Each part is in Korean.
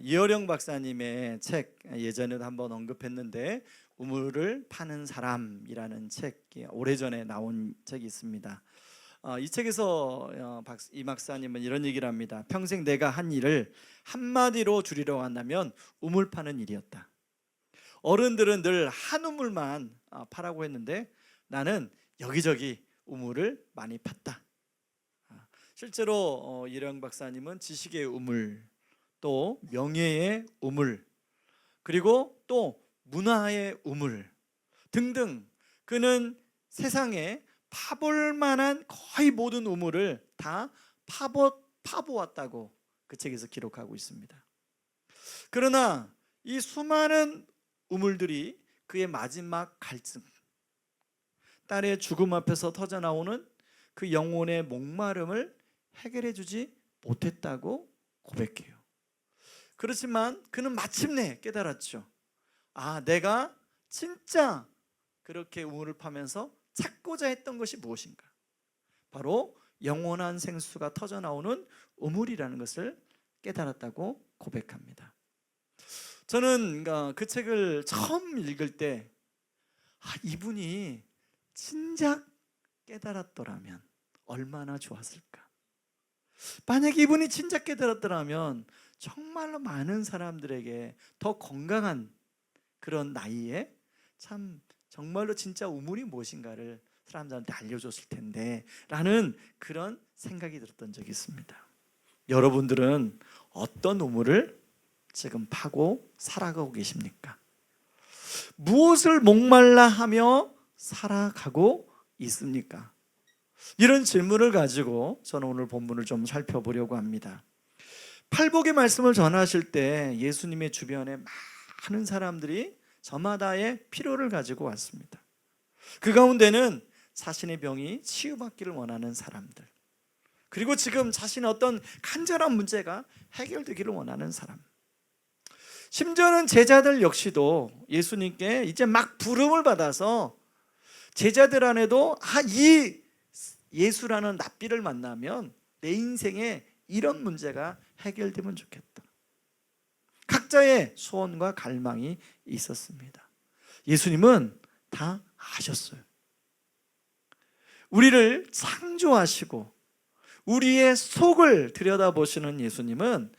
이어령 박사님의 책 예전에도 한번 언급했는데 우물을 파는 사람이라는 책, 오래전에 나온 책이 있습니다. 이 책에서 이 박사님은 이런 얘기를 합니다. 평생 내가 한 일을 한마디로 줄이려고 한다면 우물 파는 일이었다. 어른들은 늘 한 우물만 파라고 했는데 나는 여기저기 우물을 많이 팠다. 실제로 이어령 박사님은 지식의 우물, 또 명예의 우물, 그리고 또 문화의 우물 등등, 그는 세상에 파볼 만한 거의 모든 우물을 다 파보았다고 그 책에서 기록하고 있습니다. 그러나 이 수많은 우물들이 그의 마지막 갈증, 딸의 죽음 앞에서 터져나오는 그 영혼의 목마름을 해결해 주지 못했다고 고백해요. 그렇지만 그는 마침내 깨달았죠. 내가 진짜 그렇게 우물을 파면서 찾고자 했던 것이 무엇인가? 바로 영원한 생수가 터져나오는 우물이라는 것을 깨달았다고 고백합니다. 저는 그 책을 처음 읽을 때 이분이 진작 깨달았더라면 얼마나 좋았을까? 만약에 이분이 진작 깨달았더라면 정말로 많은 사람들에게 더 건강한 그런 나이에 참 정말로 진짜 우물이 무엇인가를 사람들한테 알려줬을 텐데 라는 그런 생각이 들었던 적이 있습니다. 여러분들은 어떤 우물을 지금 파고 살아가고 계십니까? 무엇을 목말라 하며 살아가고 있습니까? 이런 질문을 가지고 저는 오늘 본문을 좀 살펴보려고 합니다. 팔복의 말씀을 전하실 때 예수님의 주변에 많은 사람들이 저마다의 필요를 가지고 왔습니다. 그 가운데는 자신의 병이 치유받기를 원하는 사람들, 그리고 지금 자신의 어떤 간절한 문제가 해결되기를 원하는 사람, 심지어는 제자들 역시도 예수님께 이제 막 부름을 받아서 제자들 안에도 이 예수라는 납비를 만나면 내 인생에 이런 문제가 해결되면 좋겠다. 각자의 소원과 갈망이 있었습니다. 예수님은 다 아셨어요. 우리를 창조하시고 우리의 속을 들여다보시는 예수님은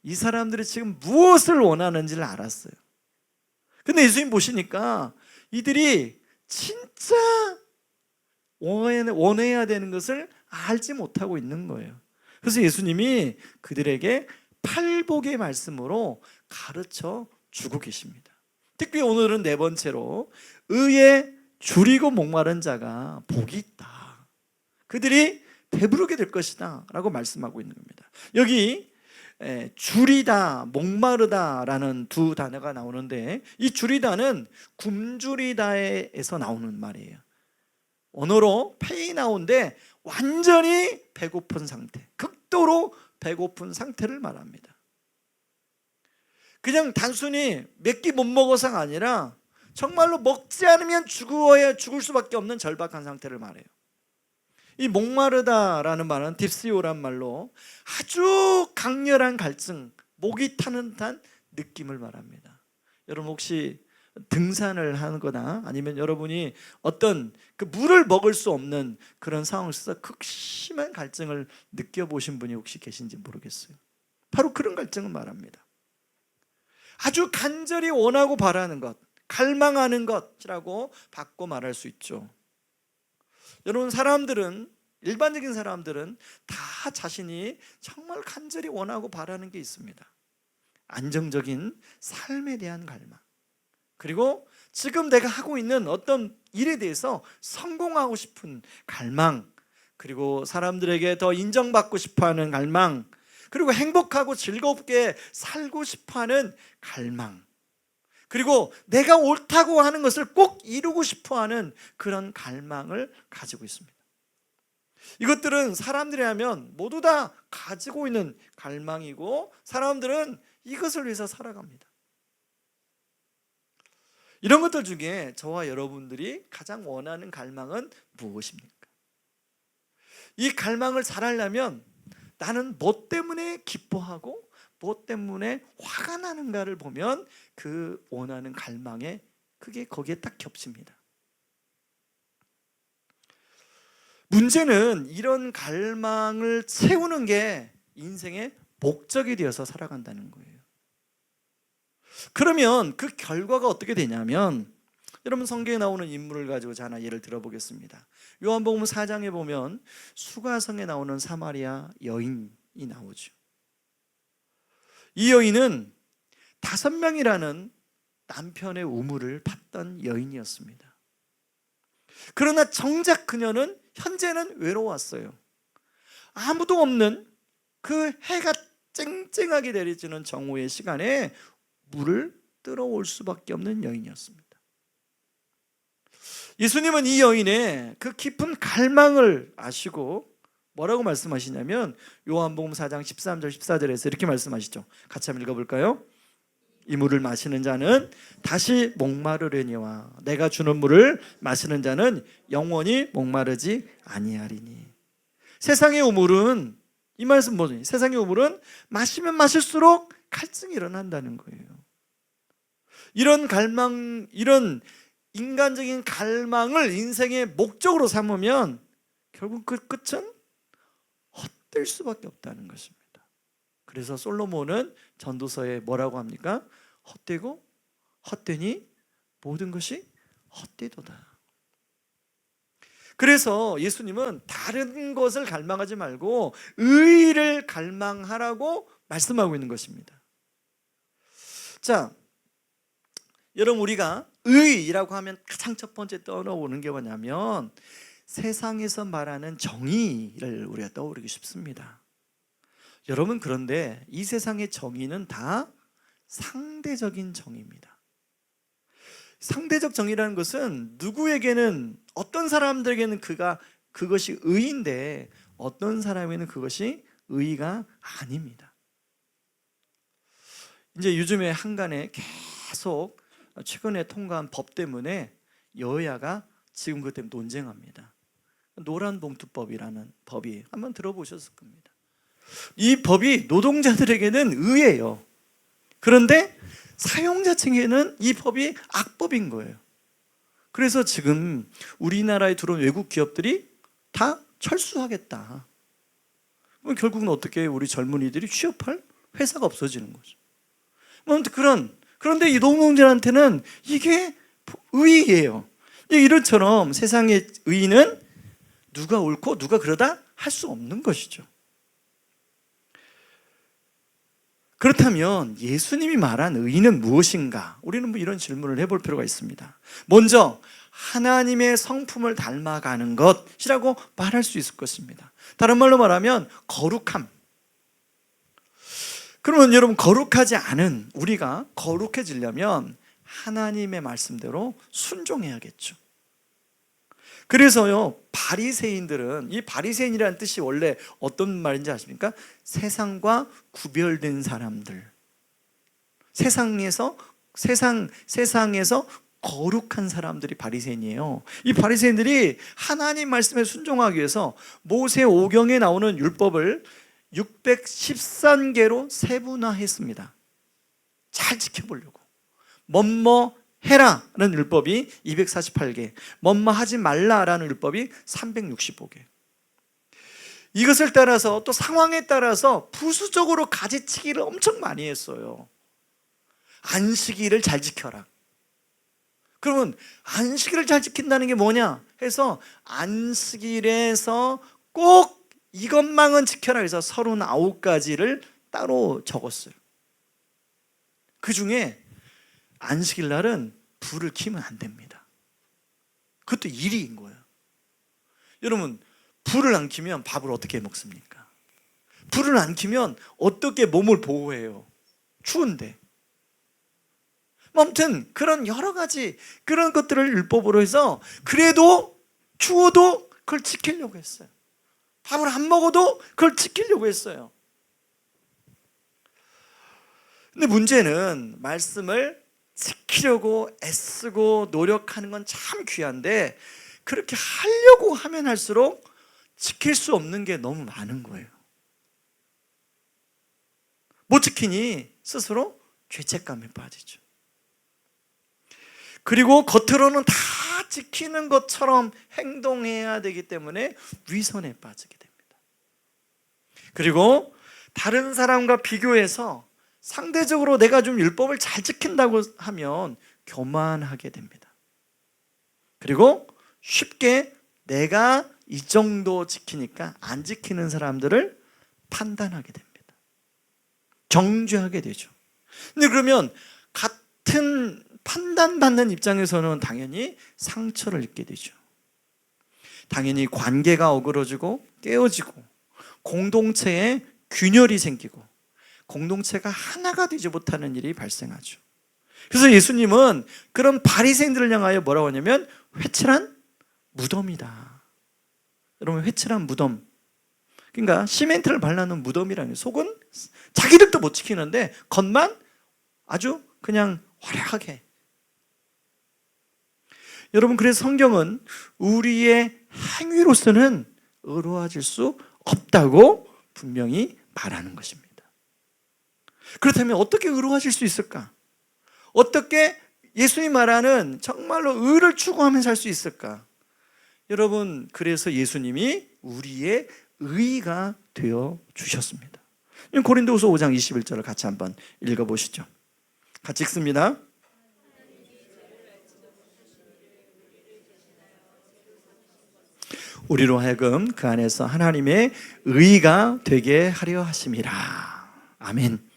이 사람들이 지금 무엇을 원하는지를 알았어요. 근데 예수님 보시니까 이들이 진짜 원해야 되는 것을 알지 못하고 있는 거예요. 그래서 예수님이 그들에게 팔복의 말씀으로 가르쳐 주고 계십니다. 특히 오늘은 네 번째로 의에 줄이고 목마른 자가 복이 있다. 그들이 배부르게 될 것이다 라고 말씀하고 있는 겁니다. 여기 줄이다, 목마르다 라는 두 단어가 나오는데 이 줄이다는 굶주리다에서 나오는 말이에요. 언어로 페이나오인데 완전히 배고픈 상태, 극도로 배고픈 상태를 말합니다. 그냥 단순히 몇 끼 못 먹어서가 아니라 정말로 먹지 않으면 죽을 수밖에 없는 절박한 상태를 말해요. 이 목마르다라는 말은 딥시오란 말로 아주 강렬한 갈증, 목이 타는 듯한 느낌을 말합니다. 여러분 혹시 등산을 하거나 아니면 여러분이 어떤 그 물을 먹을 수 없는 그런 상황에서 극심한 갈증을 느껴보신 분이 혹시 계신지 모르겠어요. 바로 그런 갈증을 말합니다. 아주 간절히 원하고 바라는 것, 갈망하는 것이라고 바꿔 말할 수 있죠. 여러분 일반적인 사람들은 다 자신이 정말 간절히 원하고 바라는 게 있습니다. 안정적인 삶에 대한 갈망, 그리고 지금 내가 하고 있는 어떤 일에 대해서 성공하고 싶은 갈망, 그리고 사람들에게 더 인정받고 싶어하는 갈망, 그리고 행복하고 즐겁게 살고 싶어하는 갈망, 그리고 내가 옳다고 하는 것을 꼭 이루고 싶어하는 그런 갈망을 가지고 있습니다. 이것들은 사람들이 하면 모두 다 가지고 있는 갈망이고 사람들은 이것을 위해서 살아갑니다. 이런 것들 중에 저와 여러분들이 가장 원하는 갈망은 무엇입니까? 이 갈망을 잘하려면 나는 뭐 때문에 기뻐하고 무엇 때문에 화가 나는가를 보면 그 원하는 갈망에 그게 거기에 딱 겹칩니다. 문제는 이런 갈망을 채우는 게 인생의 목적이 되어서 살아간다는 거예요. 그러면 그 결과가 어떻게 되냐면, 여러분 성경에 나오는 인물을 가지고 하나 예를 들어보겠습니다. 요한복음 4장에 보면 수가성에 나오는 사마리아 여인이 나오죠. 이 여인은 5명이라는 남편의 우물을 팠던 여인이었습니다. 그러나 정작 그녀는 현재는 외로웠어요. 아무도 없는 그 해가 쨍쨍하게 내리쬐는 정오의 시간에 물을 들어올 수밖에 없는 여인이었습니다. 예수님은 이 여인의 그 깊은 갈망을 아시고 뭐라고 말씀하시냐면 요한복음 4장 13절 14절에서 이렇게 말씀하시죠. 같이 한번 읽어볼까요? 이 물을 마시는 자는 다시 목마르려니와 내가 주는 물을 마시는 자는 영원히 목마르지 아니하리니. 세상의 우물은, 이 말씀 뭐죠? 세상의 우물은 마시면 마실수록 갈증이 일어난다는 거예요. 이런 갈망, 이런 인간적인 갈망을 인생의 목적으로 삼으면 결국 그 끝은 헛될 수밖에 없다는 것입니다. 그래서 솔로몬은 전도서에 뭐라고 합니까? 헛되고 헛되니 모든 것이 헛되도다. 그래서 예수님은 다른 것을 갈망하지 말고 의를 갈망하라고 말씀하고 있는 것입니다. 자, 여러분 우리가 의라고 하면 가장 첫 번째 떠오르는 게 뭐냐면 세상에서 말하는 정의를 우리가 떠오르기 쉽습니다. 여러분, 그런데 이 세상의 정의는 다 상대적인 정의입니다. 상대적 정의라는 것은 누구에게는, 어떤 사람들에게는 그것이 의인데 어떤 사람에게는 그것이 의가 아닙니다. 이제 요즘에 한간에 계속 최근에 통과한 법 때문에 여야가 지금 그것 때문에 논쟁합니다. 노란봉투법이라는 법이, 한번 들어보셨을 겁니다. 이 법이 노동자들에게는 의예요. 그런데 사용자층에는 이 법이 악법인 거예요. 그래서 지금 우리나라에 들어온 외국 기업들이 다 철수하겠다. 그럼 결국은 어떻게 우리 젊은이들이 취업할 회사가 없어지는 거죠. 그런데 이 노동자한테는 이게 의의예요. 이런처럼 세상의 의의는 누가 옳고 누가 그러다 할 수 없는 것이죠. 그렇다면 예수님이 말한 의의는 무엇인가? 우리는 이런 질문을 해볼 필요가 있습니다. 먼저 하나님의 성품을 닮아가는 것이라고 말할 수 있을 것입니다. 다른 말로 말하면 거룩함. 그러면 여러분, 거룩하지 않은 우리가 거룩해지려면 하나님의 말씀대로 순종해야겠죠. 그래서요, 바리새인들은, 이 바리새인이라는 뜻이 원래 어떤 말인지 아십니까? 세상과 구별된 사람들, 세상에서 거룩한 사람들이 바리새인이에요. 이 바리새인들이 하나님 말씀에 순종하기 위해서 모세 오경에 나오는 율법을 613개로 세분화했습니다. 잘 지켜보려고. 뭐뭐 해라라는 율법이 248개, 뭐뭐 하지 말라라는 율법이 365개. 이것을 따라서 또 상황에 따라서 부수적으로 가지치기를 엄청 많이 했어요. 안식일을 잘 지켜라. 그러면 안식일을 잘 지킨다는 게 뭐냐 해서 안식일에서 꼭 이것만은 지켜라 해서 39가지를 따로 적었어요. 그 중에 안식일 날은 불을 켜면 안 됩니다. 그것도 일이인 거예요. 여러분, 불을 안 켜면 밥을 어떻게 먹습니까? 불을 안 켜면 어떻게 몸을 보호해요? 추운데. 아무튼 그런 여러 가지 그런 것들을 율법으로 해서 그래도 추워도 그걸 지키려고 했어요. 밥을 안 먹어도 그걸 지키려고 했어요. 근데 문제는 말씀을 지키려고 애쓰고 노력하는 건 참 귀한데 그렇게 하려고 하면 할수록 지킬 수 없는 게 너무 많은 거예요. 못 지키니 스스로 죄책감에 빠지죠. 그리고 겉으로는 다 지키는 것처럼 행동해야 되기 때문에 위선에 빠지게 됩니다. 그리고 다른 사람과 비교해서 상대적으로 내가 좀 율법을 잘 지킨다고 하면 교만하게 됩니다. 그리고 쉽게 내가 이 정도 지키니까 안 지키는 사람들을 판단하게 됩니다. 정죄하게 되죠. 근데 그러면 같은 판단받는 입장에서는 당연히 상처를 입게 되죠. 당연히 관계가 어그러지고 깨어지고 공동체에 균열이 생기고 공동체가 하나가 되지 못하는 일이 발생하죠. 그래서 예수님은 그런 바리새인들을 향하여 뭐라고 하냐면 회칠한 무덤이다. 여러분, 회칠한 무덤, 그러니까 시멘트를 발라놓은 무덤이라는, 속은 자기들도 못 지키는데 겉만 아주 그냥 화려하게. 여러분, 그래서 성경은 우리의 행위로서는 의로워질 수 없다고 분명히 말하는 것입니다. 그렇다면 어떻게 의로워질 수 있을까? 어떻게 예수님 말하는 정말로 의를 추구하면서 살 수 있을까? 여러분, 그래서 예수님이 우리의 의가 되어 주셨습니다. 고린도후서 5장 21절을 같이 한번 읽어보시죠. 같이 읽습니다. 우리로 하여금 그 안에서 하나님의 의가 되게 하려 하심이라. 아멘.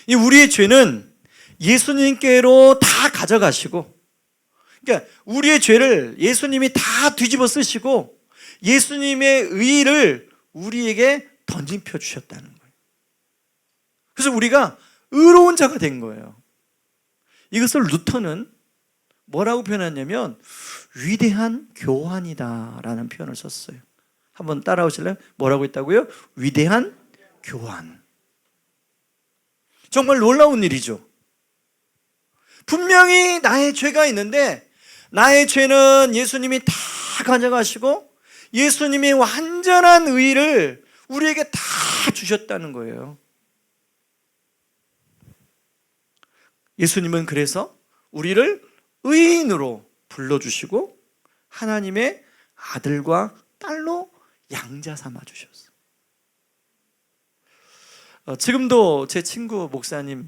이 우리의 죄는 예수님께로 다 가져가시고, 그러니까 우리의 죄를 예수님이 다 뒤집어 쓰시고 예수님의 의를 우리에게 던짐표 주셨다는 거예요. 그래서 우리가 의로운 자가 된 거예요. 이것을 루터는 뭐라고 표현했냐면 위대한 교환이다라는 표현을 썼어요. 한번 따라오실래요? 뭐라고 했다고요? 위대한 교환. 정말 놀라운 일이죠. 분명히 나의 죄가 있는데 나의 죄는 예수님이 다 가져가시고 예수님의 완전한 의를 우리에게 다 주셨다는 거예요. 예수님은 그래서 우리를 의인으로 불러주시고 하나님의 아들과 딸로 양자 삼아 주셨어요. 지금도 제 친구 목사님을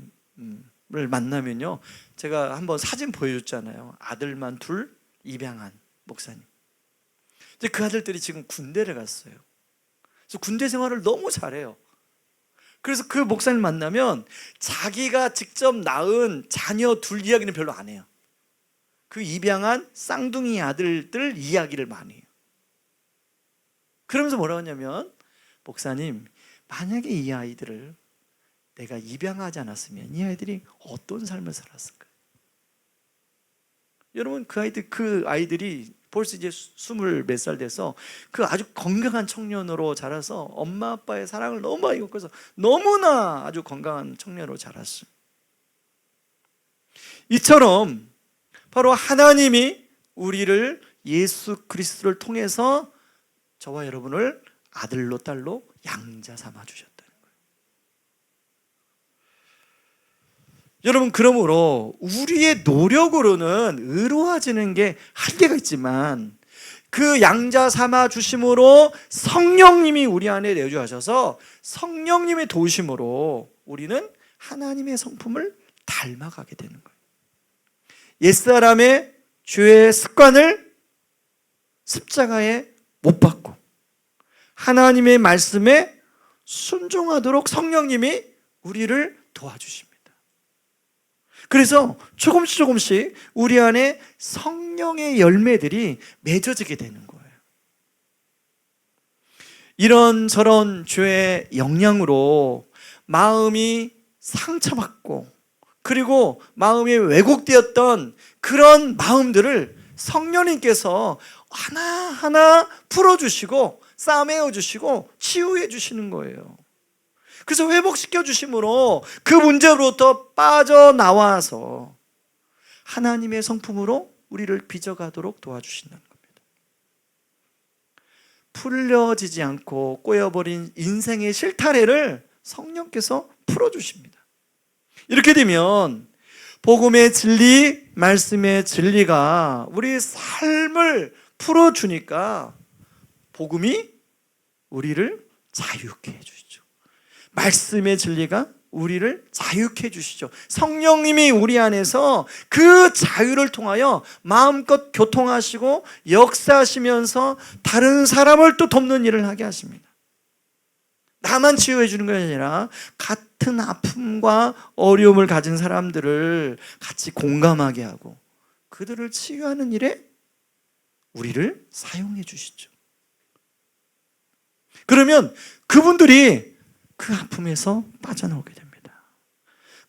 만나면요, 제가 한번 사진 보여줬잖아요. 아들만 둘 입양한 목사님. 이제 그 아들들이 지금 군대를 갔어요. 그래서 군대 생활을 너무 잘해요. 그래서 그 목사님 만나면 자기가 직접 낳은 자녀 둘 이야기는 별로 안 해요. 그 입양한 쌍둥이 아들들 이야기를 많이 해요. 그러면서 뭐라고 하냐면, 목사님, 만약에 이 아이들을 내가 입양하지 않았으면 이 아이들이 어떤 삶을 살았을까? 여러분, 그 아이들이 벌써 이제 20 몇 살 돼서 그 아주 건강한 청년으로 자라서 엄마 아빠의 사랑을 너무 많이 받고서 너무나 아주 건강한 청년으로 자랐어요. 이처럼 바로 하나님이 우리를 예수 그리스도를 통해서 저와 여러분을 아들로 딸로 양자 삼아 주셨다는 거예요. 여러분, 그러므로 우리의 노력으로는 의로워지는 게 한계가 있지만 그 양자 삼아 주심으로 성령님이 우리 안에 내주하셔서 성령님의 도우심으로 우리는 하나님의 성품을 닮아가게 되는 거예요. 옛사람의 죄의 습관을 십자가에 못 박고 하나님의 말씀에 순종하도록 성령님이 우리를 도와주십니다. 그래서 조금씩 우리 안에 성령의 열매들이 맺어지게 되는 거예요. 이런저런 죄의 영향으로 마음이 상처받고 그리고 마음이 왜곡되었던 그런 마음들을 성령님께서 하나하나 풀어주시고 싸매어 주시고 치유해 주시는 거예요. 그래서 회복시켜 주심으로 그 문제로부터 빠져나와서 하나님의 성품으로 우리를 빚어가도록 도와주신다는 겁니다. 풀려지지 않고 꼬여버린 인생의 실타래를 성령께서 풀어주십니다. 이렇게 되면 복음의 진리, 말씀의 진리가 우리 삶을 풀어주니까 복음이 우리를 자유케 해주시죠. 말씀의 진리가 우리를 자유케 해주시죠. 성령님이 우리 안에서 그 자유를 통하여 마음껏 교통하시고 역사하시면서 다른 사람을 또 돕는 일을 하게 하십니다. 나만 치유해 주는 것이 아니라 같은 아픔과 어려움을 가진 사람들을 같이 공감하게 하고 그들을 치유하는 일에 우리를 사용해 주시죠. 그러면 그분들이 그 아픔에서 빠져나오게 됩니다.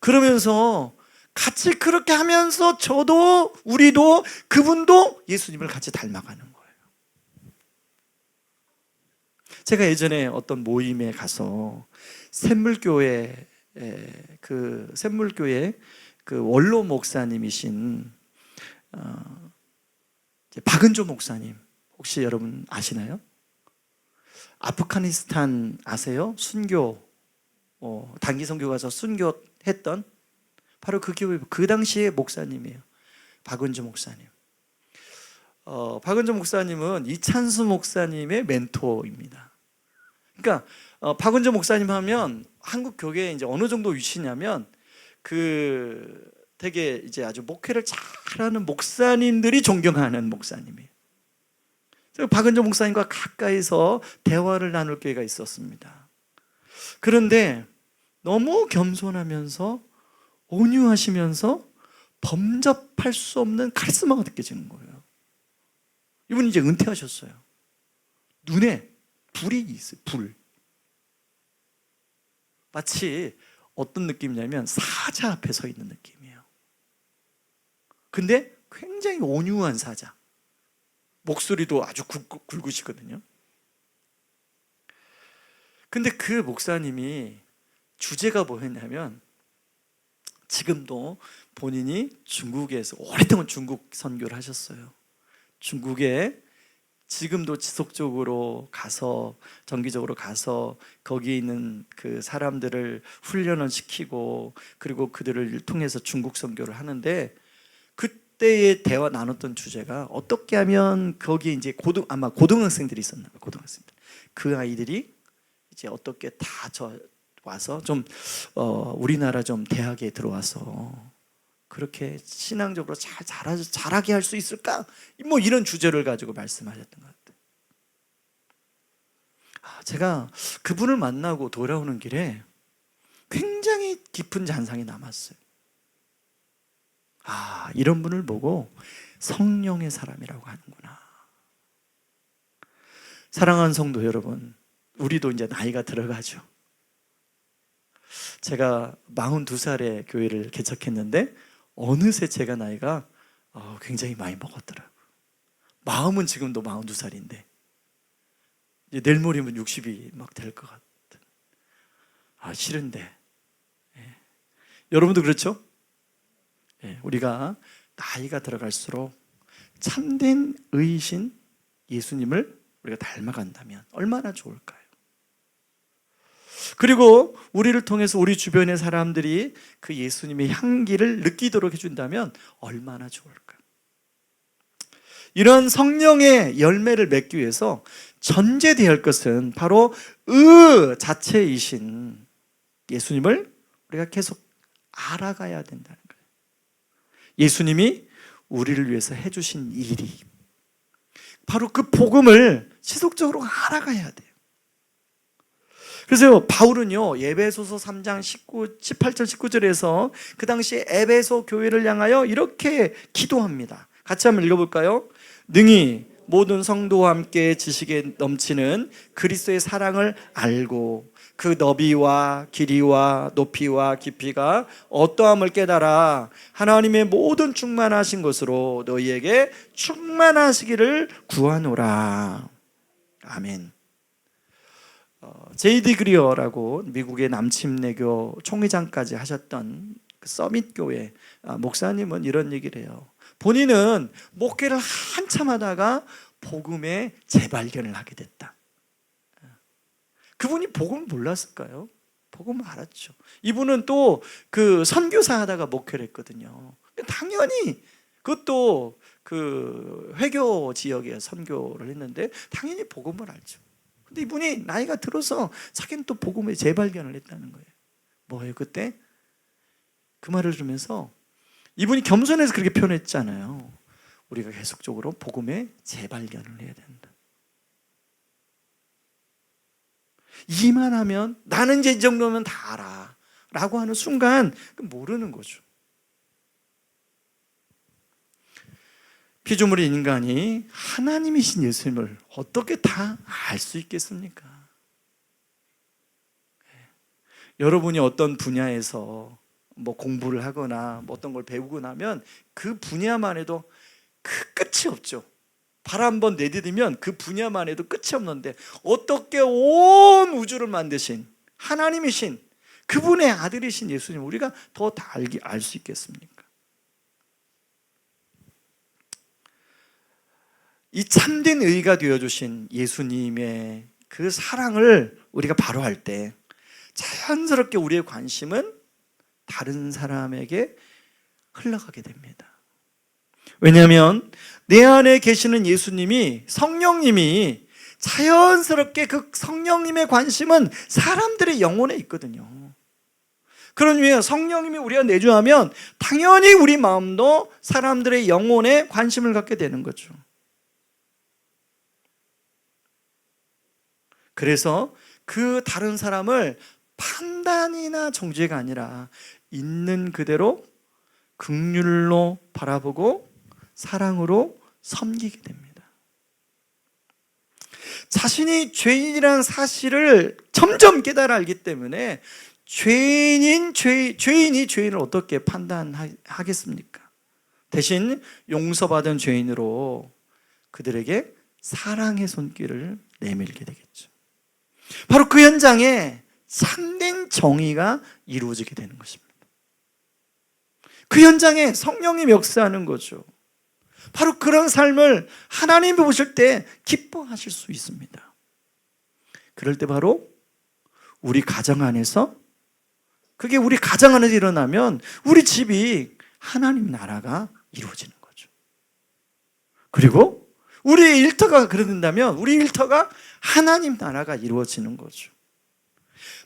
그러면서 같이 그렇게 하면서 저도 우리도 그분도 예수님을 같이 닮아가는 거예요. 제가 예전에 어떤 모임에 가서 샘물교회 그 원로 목사님이신 박은조 목사님 혹시 여러분 아시나요? 아프가니스탄 아세요? 순교 단기 선교 가서 순교했던 바로 그 교회 그 당시의 목사님이에요. 박은조 목사님. 박은조 목사님은 이찬수 목사님의 멘토입니다. 그러니까 박은조 목사님 하면 한국 교회에 이제 어느 정도 위치냐면 그 되게 이제 아주 목회를 잘하는 목사님들이 존경하는 목사님이에요. 박은조 목사님과 가까이서 대화를 나눌 기회가 있었습니다. 그런데 너무 겸손하면서 온유하시면서 범접할 수 없는 카리스마가 느껴지는 거예요. 이분이 이제 은퇴하셨어요. 눈에 불이 있어요. 불. 마치 어떤 느낌이냐면 사자 앞에 서 있는 느낌이에요. 근데 굉장히 온유한 사자. 목소리도 아주 굵으시거든요. 근데 그 목사님이 주제가 뭐였냐면 지금도 본인이 중국에서 오랫동안 중국 선교를 하셨어요. 중국에 지금도 지속적으로 가서 정기적으로 가서 거기에 있는 그 사람들을 훈련을 시키고 그리고 그들을 통해서 중국 선교를 하는데 그때의 대화 나눴던 주제가 어떻게 하면 거기에 이제 아마 고등학생들이 있었나 봐요. 고등학생들. 그 아이들이 이제 어떻게 다 와서 좀 우리나라 좀 대학에 들어와서 그렇게 신앙적으로 잘하게 할 수 있을까? 뭐 이런 주제를 가지고 말씀하셨던 것 같아요. 제가 그분을 만나고 돌아오는 길에 굉장히 깊은 잔상이 남았어요. 이런 분을 보고 성령의 사람이라고 하는구나. 사랑하는 성도 여러분, 우리도 이제 나이가 들어가죠. 제가 42살에 교회를 개척했는데 어느새 제가 나이가 굉장히 많이 먹었더라고요. 마음은 지금도 42살인데 이제 내일 모레면 60이 막 될 것 같은. 싫은데. 여러분도 그렇죠? 우리가 나이가 들어갈수록 참된 의이신 예수님을 우리가 닮아간다면 얼마나 좋을까요? 그리고 우리를 통해서 우리 주변의 사람들이 그 예수님의 향기를 느끼도록 해준다면 얼마나 좋을까? 이런 성령의 열매를 맺기 위해서 전제되어야 할 것은 바로 자체이신 예수님을 우리가 계속 알아가야 된다는 거예요. 예수님이 우리를 위해서 해주신 일이 바로 그 복음을 지속적으로 알아가야 돼요. 그래서 바울은요 에베소서 3장 18절 19절에서 그 당시 에베소 교회를 향하여 이렇게 기도합니다. 같이 한번 읽어볼까요? 능히 모든 성도와 함께 지식에 넘치는 그리스도의 사랑을 알고 그 너비와 길이와 높이와 깊이가 어떠함을 깨달아 하나님의 모든 충만하신 것으로 너희에게 충만하시기를 구하노라. 아멘. 제이디 그리어라고 미국의 남침내교 총회장까지 하셨던 그 서밋 교회 목사님은 이런 얘기를 해요. 본인은 목회를 한참 하다가 복음의 재발견을 하게 됐다. 그분이 복음을 몰랐을까요? 복음을 알았죠. 이분은 또 그 선교사 하다가 목회를 했거든요. 당연히 그것도 그 회교 지역에 선교를 했는데 당연히 복음을 알죠. 근데 이분이 나이가 들어서 자기는 또 복음의 재발견을 했다는 거예요. 뭐예요? 그때 그 말을 들으면서 이분이 겸손해서 그렇게 표현했잖아요. 우리가 계속적으로 복음의 재발견을 해야 된다. 이만 하면 나는 이제 이 정도면 다 알아 라고 하는 순간 모르는 거죠. 피조물인 인간이 하나님이신 예수님을 어떻게 다 알 수 있겠습니까? 여러분이 어떤 분야에서 뭐 공부를 하거나 뭐 어떤 걸 배우고 나면 그 분야만 해도 그 끝이 없죠. 발 한번 내디디면 그 분야만 해도 끝이 없는데 어떻게 온 우주를 만드신 하나님이신 그분의 아들이신 예수님 우리가 더 다 알 수 있겠습니까? 이 참된 의가 되어주신 예수님의 그 사랑을 우리가 바로 할 때 자연스럽게 우리의 관심은 다른 사람에게 흘러가게 됩니다. 왜냐하면 내 안에 계시는 예수님이 성령님이 자연스럽게 그 성령님의 관심은 사람들의 영혼에 있거든요. 그러니 성령님이 우리가 내주하면 당연히 우리 마음도 사람들의 영혼에 관심을 갖게 되는 거죠. 그래서 그 다른 사람을 판단이나 정죄가 아니라 있는 그대로 긍휼로 바라보고 사랑으로 섬기게 됩니다. 자신이 죄인이라는 사실을 점점 깨달아 알기 때문에 죄인이 죄인을 어떻게 판단하겠습니까? 대신 용서받은 죄인으로 그들에게 사랑의 손길을 내밀게 되겠죠. 바로 그 현장에 참된 정의가 이루어지게 되는 것입니다. 그 현장에 성령님이 역사하는 거죠. 바로 그런 삶을 하나님이 보실 때 기뻐하실 수 있습니다. 그럴 때 바로 우리 가정 안에서 그게 우리 가정 안에서 일어나면 우리 집이 하나님 나라가 이루어지는 거죠. 그리고 우리의 일터가 그런다면 우리 일터가 하나님 나라가 이루어지는 거죠.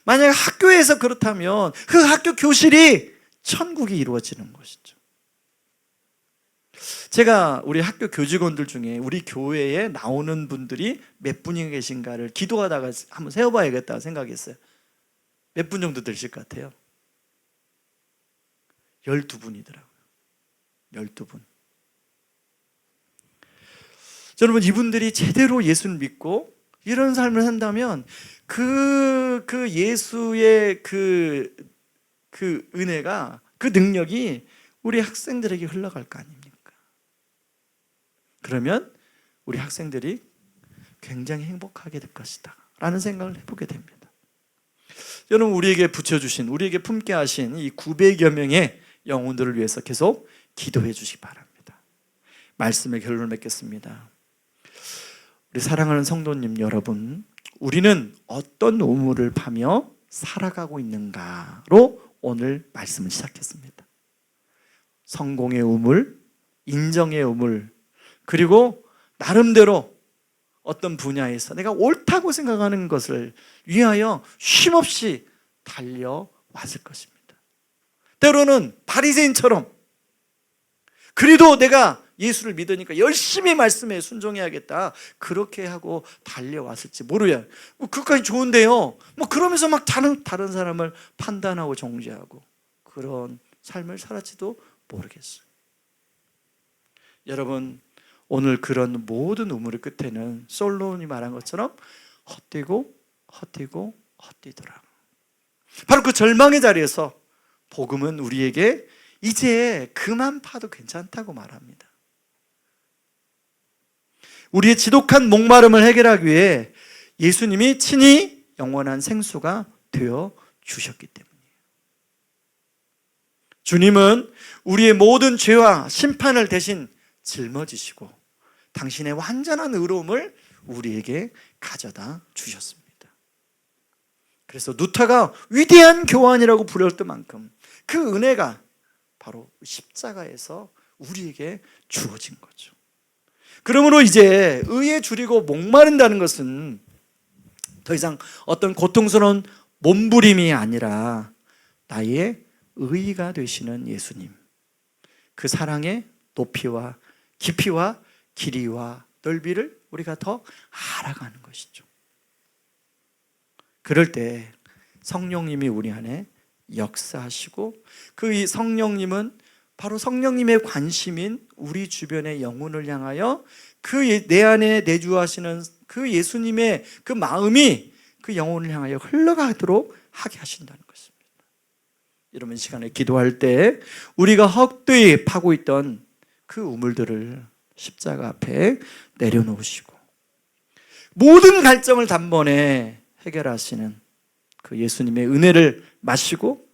만약 학교에서 그렇다면 그 학교 교실이 천국이 이루어지는 것이죠. 제가 우리 학교 교직원들 중에 우리 교회에 나오는 분들이 몇 분이 계신가를 기도하다가 한번 세어봐야겠다 생각했어요. 몇 분 정도 되실 것 같아요? 12분이더라고요. 12분. 여러분, 이분들이 제대로 예수를 믿고 이런 삶을 산다면 그 예수의 그 은혜가, 그 능력이 우리 학생들에게 흘러갈 거 아닙니까? 그러면 우리 학생들이 굉장히 행복하게 될 것이다 라는 생각을 해보게 됩니다. 여러분, 우리에게 붙여주신, 우리에게 품게 하신 이 900여 명의 영혼들을 위해서 계속 기도해 주시기 바랍니다. 말씀의 결론을 맺겠습니다. 우리 사랑하는 성도님 여러분, 우리는 어떤 우물을 파며 살아가고 있는가로 오늘 말씀을 시작했습니다. 성공의 우물, 인정의 우물, 그리고 나름대로 어떤 분야에서 내가 옳다고 생각하는 것을 위하여 쉼없이 달려왔을 것입니다. 때로는 바리새인처럼 그래도 내가 예수를 믿으니까 열심히 말씀에 순종해야겠다 그렇게 하고 달려왔을지 모르요. 그것까지 좋은데요, 그러면서 막 다른 사람을 판단하고 정죄하고 그런 삶을 살았지도 모르겠어요. 여러분, 오늘 그런 모든 우물의 끝에는 솔로몬이 말한 것처럼 헛되고 헛되더라. 바로 그 절망의 자리에서 복음은 우리에게 이제 그만 파도 괜찮다고 말합니다. 우리의 지독한 목마름을 해결하기 위해 예수님이 친히 영원한 생수가 되어 주셨기 때문이에요. 주님은 우리의 모든 죄와 심판을 대신 짊어지시고 당신의 완전한 의로움을 우리에게 가져다 주셨습니다. 그래서 누타가 위대한 교환이라고 부를 만큼 그 은혜가 바로 십자가에서 우리에게 주어진 거죠. 그러므로 이제 의에 줄이고 목마른다는 것은 더 이상 어떤 고통스러운 몸부림이 아니라 나의 의가 되시는 예수님, 그 사랑의 높이와 깊이와 길이와 넓이를 우리가 더 알아가는 것이죠. 그럴 때 성령님이 우리 안에 역사하시고 그 성령님은 바로 성령님의 관심인 우리 주변의 영혼을 향하여 그 내 안에 내주하시는 그 예수님의 그 마음이 그 영혼을 향하여 흘러가도록 하게 하신다는 것입니다. 이러면 시간에 기도할 때 우리가 헛되이 파고 있던 그 우물들을 십자가 앞에 내려놓으시고 모든 갈증을 단번에 해결하시는 그 예수님의 은혜를 마시고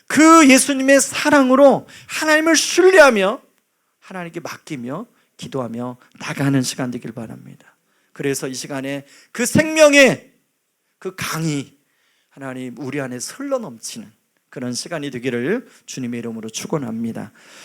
그 예수님의 사랑으로 하나님을 신뢰하며 하나님께 맡기며 기도하며 나가는 시간 되길 바랍니다. 그래서 이 시간에 그 생명의 그 강이 하나님 우리 안에 흘러 넘치는 그런 시간이 되기를 주님의 이름으로 축원합니다.